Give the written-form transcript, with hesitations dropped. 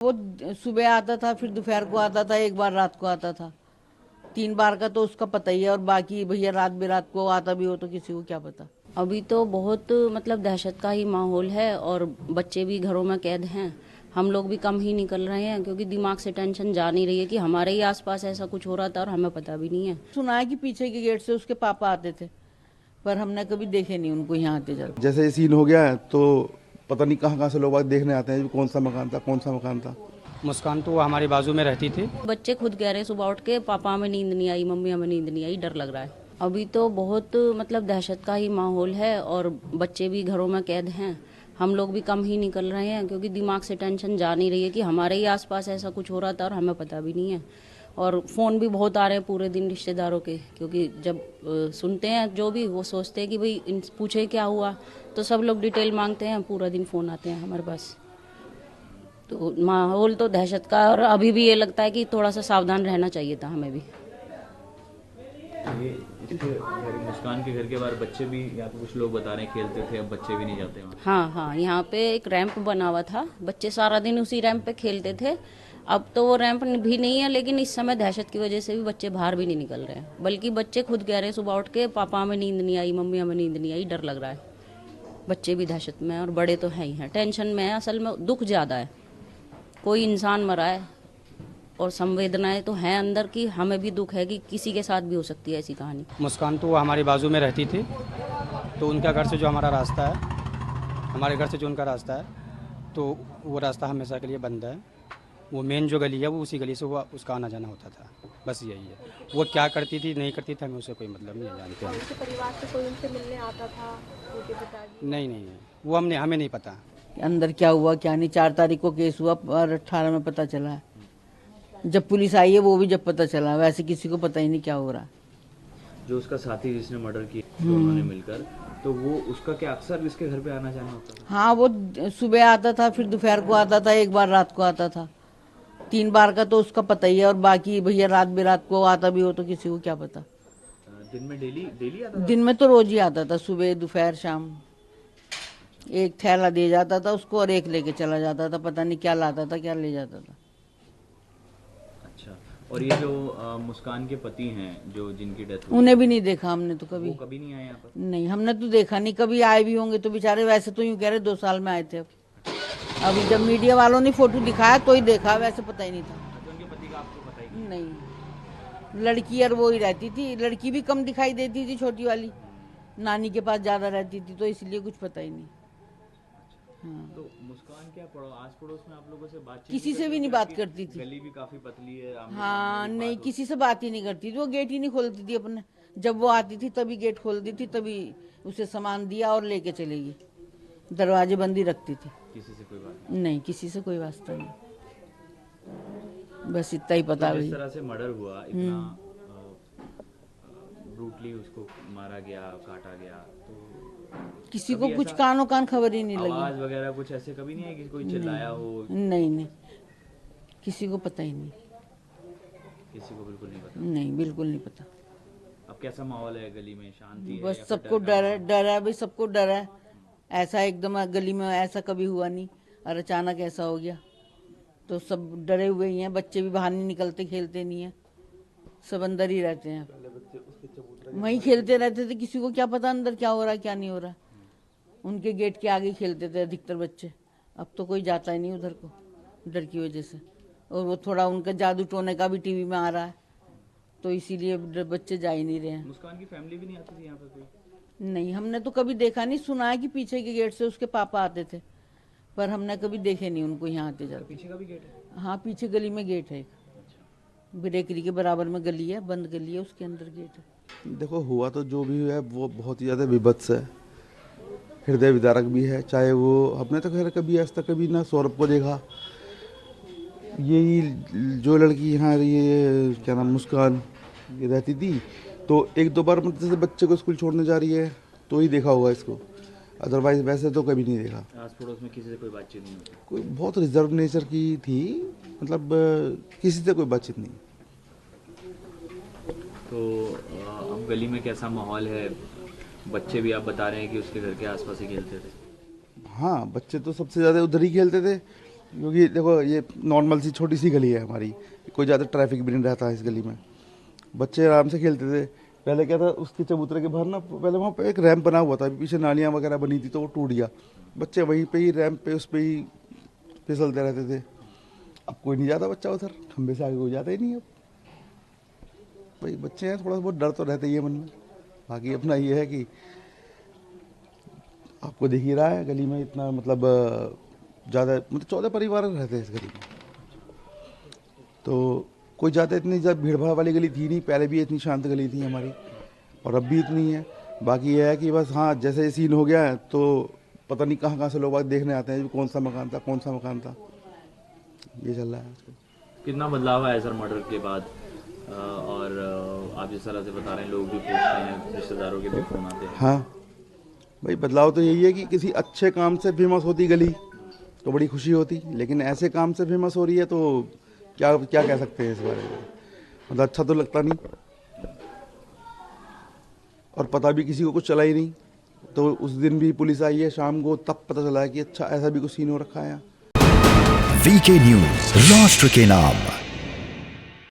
वो सुबह आता था, फिर दोपहर को आता था, एक बार रात को आता था। 3 बार का तो उसका पता ही है, और बाकी भैया रात बेरात को आता भी हो तो किसी को क्या पता। अभी तो बहुत मतलब दहशत का ही माहौल है और बच्चे भी घरों में कैद हैं। हम लोग भी कम ही निकल रहे हैं क्योंकि दिमाग से टेंशन जा नहीं रही है कि हमारे ही आसपास ऐसा कुछ हो रहा था और हमें पता भी नहीं है। सुना है कि पीछे के गेट से उसके पापा आते थे, पर हमने कभी देखे नहीं उनको यहाँ आते जाते। जैसे ये सीन हो गया है तो पता नहीं कहाँ कहाँ से लोग देखने आते हैं कौन सा मकान था, कौन सा मकान था। मुस्कान तो वो हमारे बाजू में रहती थी। बच्चे खुद कह रहे हैं सुबह उठ के पापा हमें नींद नहीं आई, मम्मी हमें नींद नहीं आई, डर लग रहा है। अभी तो बहुत मतलब दहशत का ही माहौल है और बच्चे भी घरों में कैद हैं। हम लोग भी कम ही निकल रहे हैं क्योंकि दिमाग से टेंशन जा नहीं रही है कि हमारे ही आसपास ऐसा कुछ हो रहा था और हमें पता भी नहीं है। और फ़ोन भी बहुत आ रहे हैं पूरे दिन रिश्तेदारों के, क्योंकि जब सुनते हैं जो भी वो सोचते हैं कि भाई पूछे क्या हुआ, तो सब लोग डिटेल मांगते हैं, पूरा दिन फ़ोन आते हैं हमारे पास। तो माहौल तो दहशत का, और अभी भी ये लगता है कि थोड़ा सा सावधान रहना चाहिए था हमें भी। ये मुस्कान के घर के बाहर बच्चे भी, यहाँ पे कुछ लोग बता रहे हैं खेलते थे, अब बच्चे भी नहीं जाते वहाँ। हाँ हाँ, यहाँ पे एक रैंप बना हुआ था, बच्चे सारा दिन उसी रैंप पे खेलते थे। अब तो वो रैंप भी नहीं है, लेकिन इस समय दहशत की वजह से भी बच्चे बाहर भी नहीं निकल रहे हैं। बल्कि बच्चे खुद कह रहे हैं सुबह उठ के पापा हमें नींद नहीं आई, मम्मी हमें नींद नहीं आई, डर लग रहा है। बच्चे भी दहशत में हैं और बड़े तो हैं ही हैं, टेंशन में है। असल में दुख ज़्यादा है, कोई इंसान मरा है और संवेदनाएं तो हैं अंदर की, हमें भी दुख है कि किसी के साथ भी हो सकती है ऐसी कहानी। मुस्कान तो वो हमारे बाजू में रहती थी, तो उनका घर से जो हमारा रास्ता है, हमारे घर से जो उनका रास्ता है, तो वो रास्ता हमेशा के लिए बंद है। वो मेन जो गली है वो उसी गली से वो उसका आना जाना होता था, बस यही है। वो क्या करती थी नहीं करती थी हमें उससे कोई मतलब नहीं जानते हैं। उनके परिवार से कोई उनसे मिलने आता था, उनके पिताजी? नहीं, वो हमें नहीं पता अंदर क्या हुआ क्या नहीं। 4 तारीख को केस हुआ और 18 में पता चला है। जब पुलिस आई है वो भी जब पता चला, वैसे किसी को पता ही नहीं क्या हो रहा। जो उसका साथी जिसने मर्डर किया दोनों ने मिलकर, तो वो उसका क्या अक्सर इसके घर पे आना जाना होता था? हाँ, वो सुबह आता था, फिर दोपहर को आता था, एक बार रात को आता था। 3 बार का तो उसका पता ही है, और बाकी भैया रात बेरात को आता भी हो तो किसी को क्या पता। दिन में डेली डेली आता था? दिन में तो रोज ही आता था, सुबह दोपहर शाम। एक थैला दे जाता था उसको और एक लेके चला जाता था, पता नहीं क्या लाता था क्या ले जाता था। अच्छा, और ये जो मुस्कान के पति हैं जो जिनकी डेथ हुई, उन्हें भी नहीं देखा हमने तो कभी। वो कभी नहीं आए यहाँ पर? नहीं, हमने तो देखा नहीं, कभी आए भी होंगे तो बेचारे, वैसे तो यूं कह रहे 2 साल में आए थे। अभी जब मीडिया वालों ने फोटो दिखाया तो ही देखा, वैसे पता ही नहीं था। अच्छा, उनके पति का आपको पता ही नहीं, लड़की और वो ही रहती थी, लड़की भी कम दिखाई देती थी, छोटी वाली नानी के पास ज्यादा रहती थी, तो इसलिए कुछ पता ही नहीं। हाँ। तो मुस्कान क्या आस पड़ोस में आप लोगों से बातचीत किसी से भी नहीं बात करती थी। गली भी काफी पतली है। हाँ, नहीं, किसी से बात ही नहीं करती थी। वो गेट ही नहीं खोलती थी अपने, जब वो आती थी तभी गेट खोलती थी, तभी उसे सामान दिया और लेके चलेगी। दरवाजे बंदी रखती थी। किसी से कोई बात नहीं, किसी से कोई वास्ता नहीं, बस इतना ही पता। जिस तरह से मर्डर हुआ, इतना ब्रूटली उसको मारा गया, काटा गया, तो किसी को कुछ कानों कान खबर ही नहीं लगी। आवाज वगैरह कुछ ऐसे कभी नहीं है कि कोई चिल्लाया हो? नहीं, किसी को पता ही नहीं। किसी को बिल्कुल नहीं पता? नहीं, बिल्कुल नहीं पता। अब कैसा माहौल है गली में? शांति है? बस सबको डर है भाई, सबको डर है। ऐसा एकदम गली में ऐसा कभी हुआ नहीं, और अचानक ऐसा हो गया तो सब डरे हुए ही हैं। बच्चे भी बाहर नहीं निकलते, खेलते नहीं है, सब अंदर ही रहते हैं। वहीं खेलते रहते थे, किसी को क्या पता अंदर क्या हो रहा है क्या नहीं हो रहा। उनके गेट के आगे खेलते थे अधिकतर बच्चे। अब तो कोई जाता ही नहीं उधर को, डर की वजह से। और वो थोड़ा उनका जादू टोने का भी टीवी में आ रहा है, तो इसीलिए बच्चे जा ही नहीं रहे हैं। मुस्कान की फैमिली भी नहीं आती थी यहाँ पे कोई? नहीं, हमने तो कभी देखा नहीं। सुना है कि पीछे के गेट से उसके पापा आते थे, पर हमने कभी देखे नहीं उनको यहाँ आते जाते। पीछे का भी गेट है? हाँ, पीछे गली में गेट है एक, ब्रेकरी के बराबर में गली है, बंद गली है, उसके अंदर गेट है। देखो, हुआ तो जो भी है वो बहुत ही ज़्यादा विभत्स है, हृदय विदारक भी है। चाहे वो हमने तो खैर कभी आज तक कभी ना सौरभ को देखा, यही जो लड़की यहाँ ये क्या नाम मुस्कान ये रहती थी, तो 1-2 बार मतलब जैसे बच्चे को स्कूल छोड़ने जा रही है तो ही देखा होगा इसको, अदरवाइज वैसे तो कभी नहीं देखा। आस पड़ोस में किसी से कोई बातचीत नहीं होती? कोई बहुत रिजर्व नेचर की थी, मतलब किसी से कोई बातचीत नहीं। तो अब गली में कैसा माहौल है? बच्चे भी आप बता रहे हैं कि उसके घर के आसपास ही खेलते थे? हाँ, बच्चे तो सबसे ज़्यादा उधर ही खेलते थे, क्योंकि देखो ये नॉर्मल सी छोटी सी गली है हमारी, कोई ज़्यादा ट्रैफिक भी नहीं रहता है इस गली में, बच्चे आराम से खेलते थे। पहले क्या था, उसके चबूतरे के बाहर ना पहले वहाँ पे एक रैंप बना हुआ था, पीछे नालियाँ वगैरह बनी थी तो वो टूट गया, बच्चे वहीं पे ही रैंप पे उस पे ही फिसलते रहते थे। अब कोई नहीं जाता बच्चा उधर, खंबे से आगे कोई जाता ही नहीं। अब भाई बच्चे हैं, थोड़ा बहुत डर तो रहता ही है मन में। बाकी अपना ये है कि आपको दिख ही रहा है गली में इतना मतलब ज़्यादा मतलब 14 परिवार रहते हैं इस गली में, तो कोई ज़्यादा इतनी ज़्यादा भीड़ भाड़ वाली गली थी नहीं, पहले भी इतनी शांत गली थी हमारी और अब भी इतनी है। बाकी यह है कि बस हाँ, जैसे ये सीन हो गया है तो पता नहीं कहाँ से लोग देखने आते हैं कौन सा मकान था, ये चल रहा है आजकल। कितना बदलाव आया सर मर्डर के बाद? और आप जिस तरह से बता रहे हैं, लोग भी पूछते हैं, रिश्तेदारों के भी फोन आते हैं। हाँ भाई, बदलाव तो यही है कि किसी अच्छे काम से फेमस होती गली तो बड़ी खुशी होती, लेकिन ऐसे काम से फेमस हो रही है तो क्या क्या कह सकते हैं इस बारे में, मतलब अच्छा तो लगता नहीं। और पता भी किसी को कुछ चला ही नहीं, तो उस दिन भी पुलिस आई है शाम को, तब पता चला है कि अच्छा ऐसा भी कुछ सीन हो रखा है। वीके न्यूज, राष्ट्र के नाम।